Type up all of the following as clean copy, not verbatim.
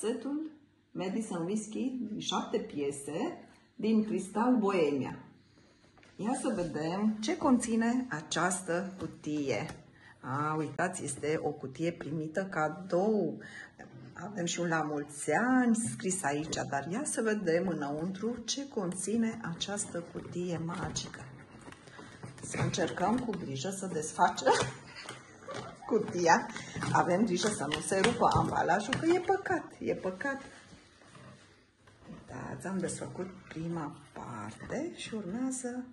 setul Madison Whisky, 7 piese, din Cristal Bohemia. Ia să vedem ce conține această cutie. Uitați, este o cutie primită cadou. Avem și un la mulți ani scris aici, dar ia să vedem înăuntru ce conține această cutie magică. Să încercăm cu grijă să desfacem cutia. Avem grijă să nu se rupă ambalajul, că e păcat, e păcat. Da, am desfăcut prima parte și urmează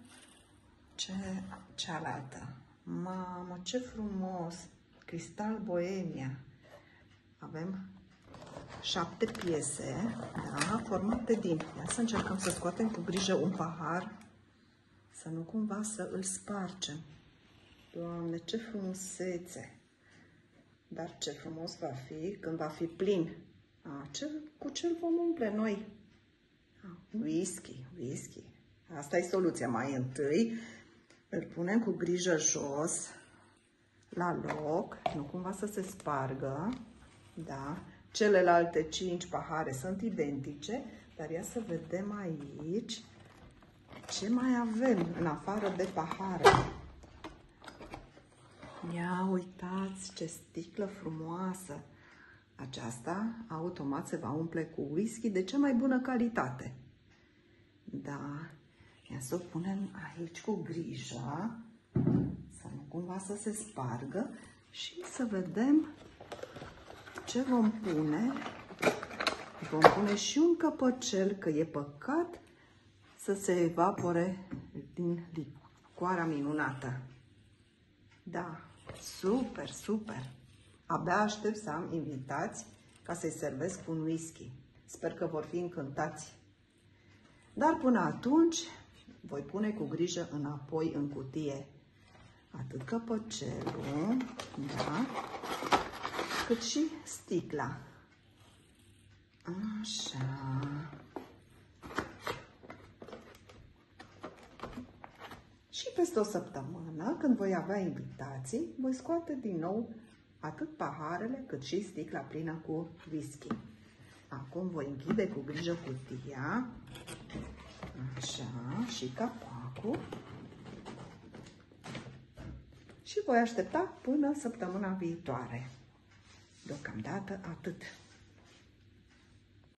cealaltă. Mamă, ce frumos! Cristal Bohemia. Avem 7 piese, da, formate din... Ia să încercăm să scoatem cu grijă un pahar, să nu cumva să îl spargem. Doamne, ce frumusețe! Dar ce frumos va fi când va fi plin. Cu ce vom umple noi? Whisky. Asta e soluția. Mai întâi îl punem cu grijă jos, la loc, nu cumva să se spargă. Da. Celelalte 5 pahare sunt identice, dar ia să vedem aici ce mai avem în afară de pahare. Ia uitați ce sticlă frumoasă! Aceasta automat se va umple cu whisky de cea mai bună calitate. Da, ia să o punem aici cu grijă, să nu cumva să se spargă și să vedem ce vom pune. Vom pune și un căpăcel, că e păcat să se evapore din licoarea minunată. Da, super, super! Abia aștept să am invitați ca să-i servesc un whisky. Sper că vor fi încântați. Dar până atunci voi pune cu grijă înapoi în cutie atât căpăcelul, da, cât și sticla. Așa. Și peste o săptămână, când voi avea invitații, voi scoate din nou atât paharele cât și sticla plină cu whisky. Acum voi închide cu grijă cutia, așa, și capacul și voi aștepta până săptămâna viitoare. Deocamdată atât.